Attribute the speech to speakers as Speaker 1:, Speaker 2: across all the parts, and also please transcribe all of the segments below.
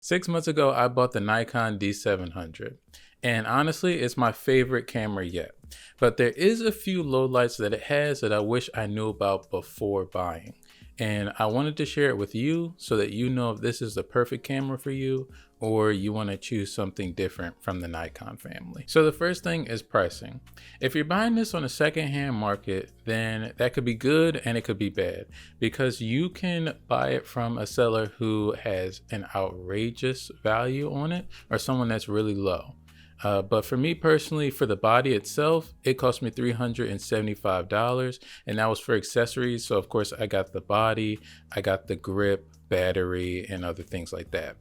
Speaker 1: 6 months ago, I bought the Nikon D700, and honestly, it's my favorite camera yet. But there is a few lowlights that it has that I wish I knew about before buying. And I wanted to share it with you so that you know if this is the perfect camera for you or you want to choose something different from the Nikon family. So the first thing is pricing. If you're buying this on a secondhand market, then that could be good and it could be bad because you can buy it from a seller who has an outrageous value on it or someone that's really low. But for me personally, for the body itself, it cost me $375, and that was for accessories. So of course I got the body, I got the grip, battery, and other things like that.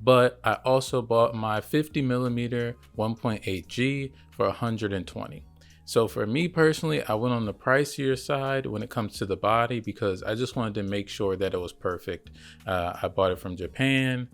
Speaker 1: But I also bought my 50mm 1.8G for 120. So for me personally, I went on the pricier side when it comes to the body because I just wanted to make sure that it was perfect. I bought it from Japan.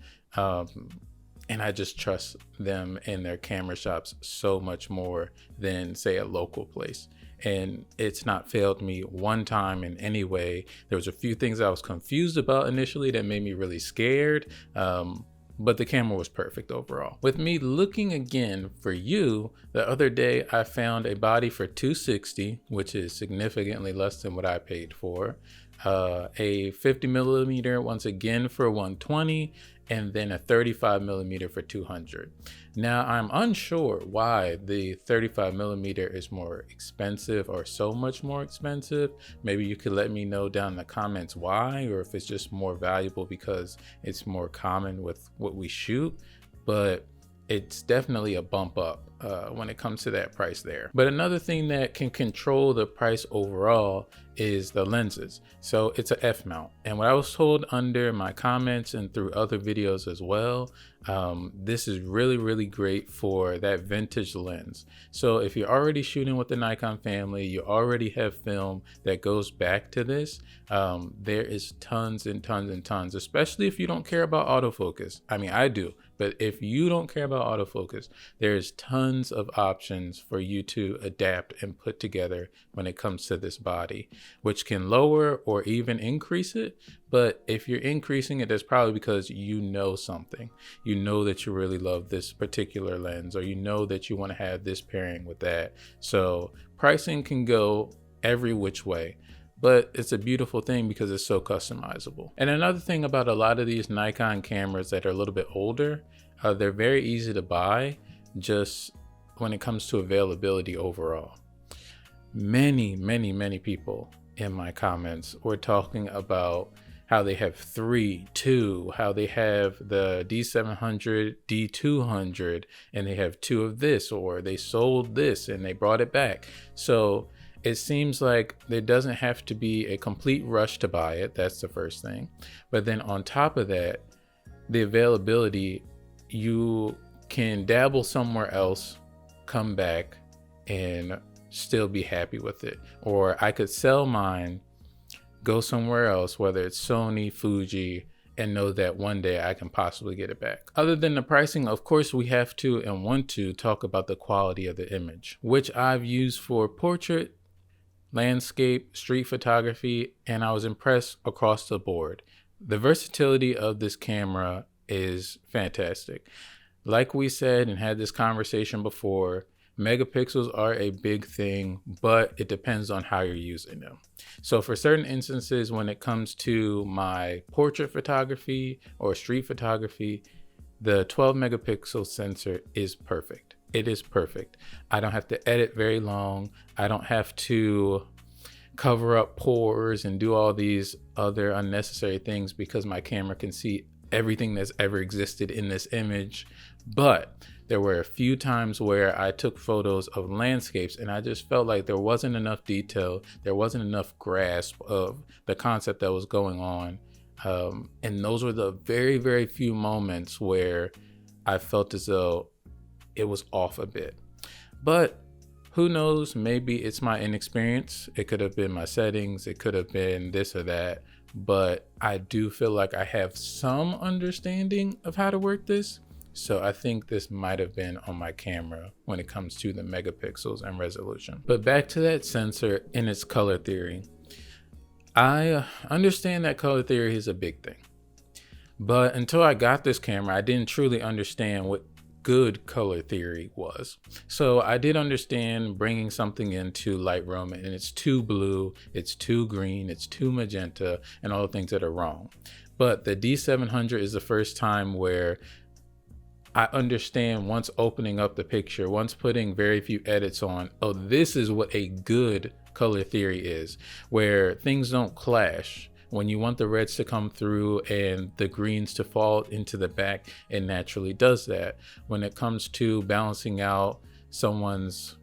Speaker 1: And I just trust them in their camera shops so much more than, say, a local place. And it's not failed me one time in any way. There was a few things I was confused about initially that made me really scared, but the camera was perfect overall. With me looking again for you, the other day I found a body for $260, which is significantly less than what I paid for. A 50mm once again for $120, and then a 35mm for $200. Now I'm unsure why the 35mm is more expensive or so much more expensive. Maybe you could let me know down in the comments why, or if it's just more valuable because it's more common with what we shoot, but it's definitely a bump up when it comes to that price there. But another thing that can control the price overall is the lenses. So it's a F mount, and what I was told under my comments and through other videos as well, this is really great for that vintage lens. So if you're already shooting with the Nikon family, you already have film that goes back to this, there is tons and tons, especially if you don't care about autofocus. I mean, I do, but if you don't care about autofocus, there's tons of options for you to adapt and put together when it comes to this body, which can lower or even increase it. But if you're increasing it, that's probably because you know something. You know that you really love this particular lens, or you know that you want to have this pairing with that. So pricing can go every which way, but it's a beautiful thing because it's so customizable. And another thing about a lot of these Nikon cameras that are a little bit older, they're very easy to buy just when it comes to availability overall. Many people in my comments were talking about how they have how they have the D700, D200, and they have two of this, or they sold this and they brought it back. So it seems like there doesn't have to be a complete rush to buy it. That's the first thing. But then on top of that, the availability, you can dabble somewhere else, come back, and still be happy with it. Or I could sell mine, go somewhere else, whether it's Sony, Fuji, and know that one day I can possibly get it back. Other than the pricing, of course, we have to and want to talk about the quality of the image, which I've used for portrait, landscape, street photography, and I was impressed across the board. The versatility of this camera is fantastic. Like we said and had this conversation before, megapixels are a big thing, but it depends on how you're using them. So for certain instances, when it comes to my portrait photography or street photography, the 12 megapixel sensor is perfect. It is perfect. I don't have to edit very long. I don't have to cover up pores and do all these other unnecessary things because my camera can see everything that's ever existed in this image. But there were a few times where I took photos of landscapes and I just felt like there wasn't enough detail, there wasn't enough grasp of the concept that was going on. And those were the very few moments where I felt as though it was off a bit. But who knows, maybe it's my inexperience. It could have been my settings, it could have been this or that. But I do feel like I have some understanding of how to work this. So I think this might have been on my camera when it comes to the megapixels and resolution. But back to that sensor and its color theory. I understand that color theory is a big thing. But until I got this camera, I didn't truly understand what good color theory was. So I did understand bringing something into Lightroom and it's too blue, it's too green, it's too magenta, and all the things that are wrong. But the D700 is the first time where I understand, once opening up the picture, once putting very few edits on, oh, this is what a good color theory is, where things don't clash. When you want the reds to come through and the greens to fall into the back, it naturally does that. When it comes to balancing out someone's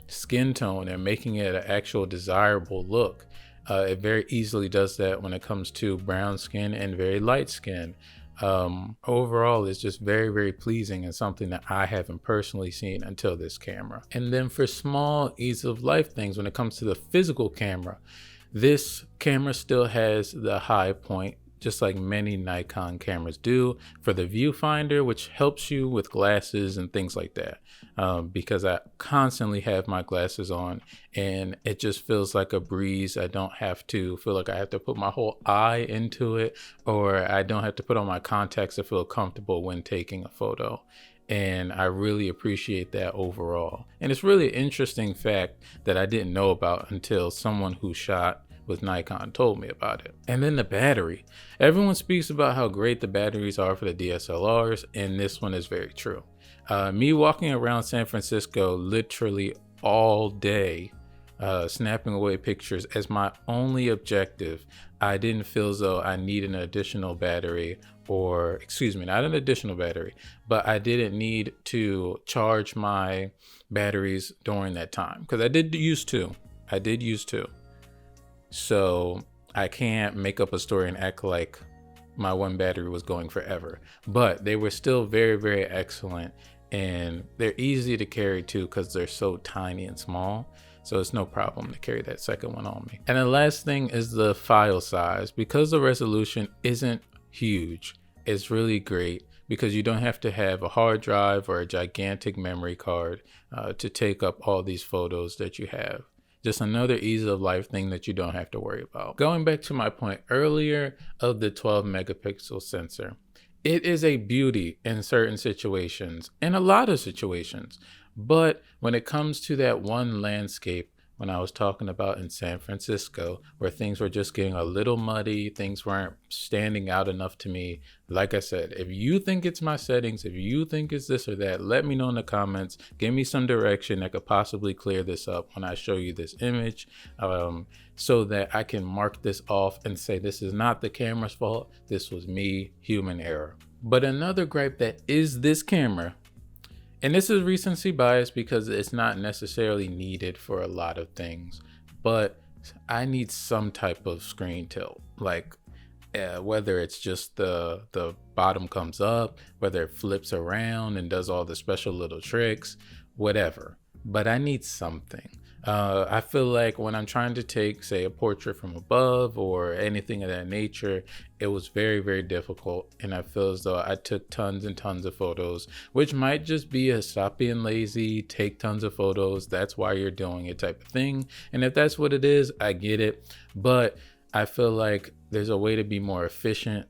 Speaker 1: skin tone and making it an actual desirable look, it very easily does that when it comes to brown skin and very light skin. Overall, it's just very, very pleasing and something that I haven't personally seen until this camera. And then for small ease of life things, when it comes to the physical camera, this camera still has the high point, just like many Nikon cameras do, for the viewfinder, which helps you with glasses and things like that. Because I constantly have my glasses on and it just feels like a breeze. I don't have to feel like I have to put my whole eye into it, or I don't have to put on my contacts to feel comfortable when taking a photo. And I really appreciate that overall. And it's really an interesting fact that I didn't know about until someone who shot with Nikon told me about it. And then the battery. Everyone speaks about how great the batteries are for the DSLRs, and this one is very true. Me walking around San Francisco literally all day, snapping away pictures as my only objective, I didn't feel as though I need an additional battery, or excuse me, not an additional battery, but I didn't need to charge my batteries during that time, because I did use two. So I can't make up a story and act like my one battery was going forever, but they were still very, very excellent, and they're easy to carry too because they're so tiny and small. So it's no problem to carry that second one on me. And the last thing is the file size. Because the resolution isn't huge, it's really great because you don't have to have a hard drive or a gigantic memory card to take up all these photos that you have. Just another ease of life thing that you don't have to worry about. Going back to my point earlier of the 12 megapixel sensor, it is a beauty in certain situations, in a lot of situations. But when it comes to that one landscape, when I was talking about in San Francisco, where things were just getting a little muddy, things weren't standing out enough to me. Like I said, if you think it's my settings, if you think it's this or that, let me know in the comments. Give me some direction that could possibly clear this up when I show you this image, so that I can mark this off and say this is not the camera's fault. This was me, human error. But another gripe that is this camera, and this is recency bias because it's not necessarily needed for a lot of things, but I need some type of screen tilt, like whether it's just the bottom comes up, whether it flips around and does all the special little tricks, whatever. But I need something. I feel like when I'm trying to take, say, a portrait from above or anything of that nature, it was very, very difficult. And I feel as though I took tons and tons of photos, which might just be a stop being lazy, take tons of photos, that's why you're doing it type of thing. And if that's what it is, I get it. But I feel like there's a way to be more efficient.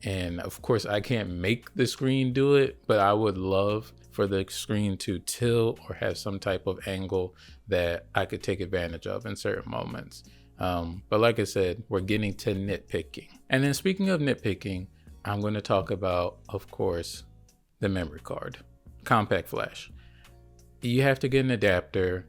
Speaker 1: And of course, I can't make the screen do it, but I would love for the screen to tilt or have some type of angle that I could take advantage of in certain moments. But like I said, we're getting to nitpicking. And then speaking of nitpicking, I'm going to talk about, of course, the memory card, compact flash. You have to get an adapter.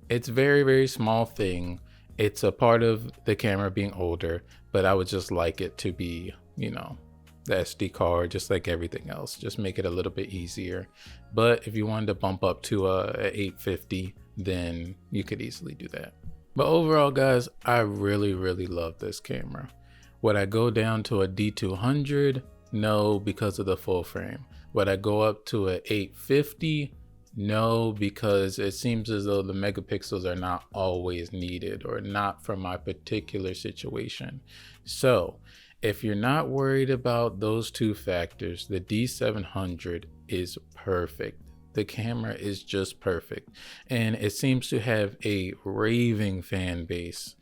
Speaker 1: It's very, very small thing. It's a part of the camera being older, but I would just like it to be, you know, the SD card, just like everything else. Just make it a little bit easier. But if you wanted to bump up to a 850, then you could easily do that. But overall, guys, I really, really love this camera. Would I go down to a D200? No, because of the full frame. Would I go up to a 850? No, because it seems as though the megapixels are not always needed or not for my particular situation. So if you're not worried about those two factors, the D700 is perfect. The camera is just perfect. And it seems to have a raving fan base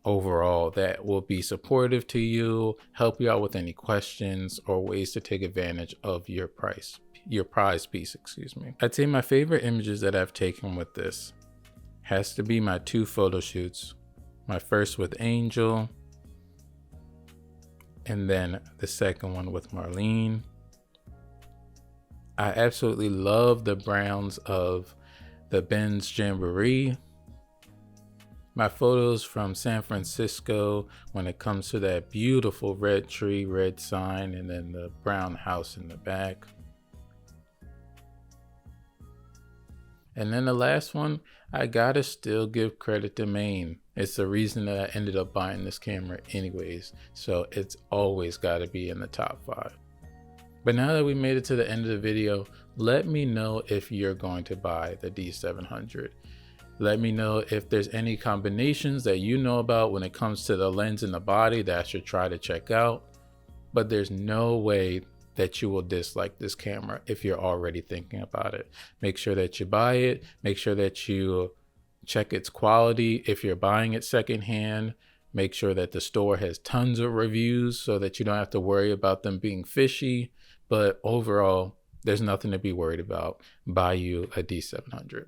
Speaker 1: overall that will be supportive to you, help you out with any questions or ways to take advantage of your prize piece, excuse me. I'd say my favorite images that I've taken with this has to be my 2 photo shoots. My first with Angel, and then the second one with Marlene. I absolutely love the browns of the Benz Jamboree. My photos from San Francisco when it comes to that beautiful red tree, red sign, and then the brown house in the back. And then the last one, I gotta still give credit to Maine. It's the reason that I ended up buying this camera anyways, so it's always gotta be in the top 5. But now that we made it to the end of the video, let me know if you're going to buy the D700. Let me know if there's any combinations that you know about when it comes to the lens and the body that I should try to check out. But there's no way that you will dislike this camera if you're already thinking about it. Make sure that you buy it. Make sure that you check its quality. If you're buying it secondhand, make sure that the store has tons of reviews so that you don't have to worry about them being fishy. But overall, there's nothing to be worried about. Buy you a D700.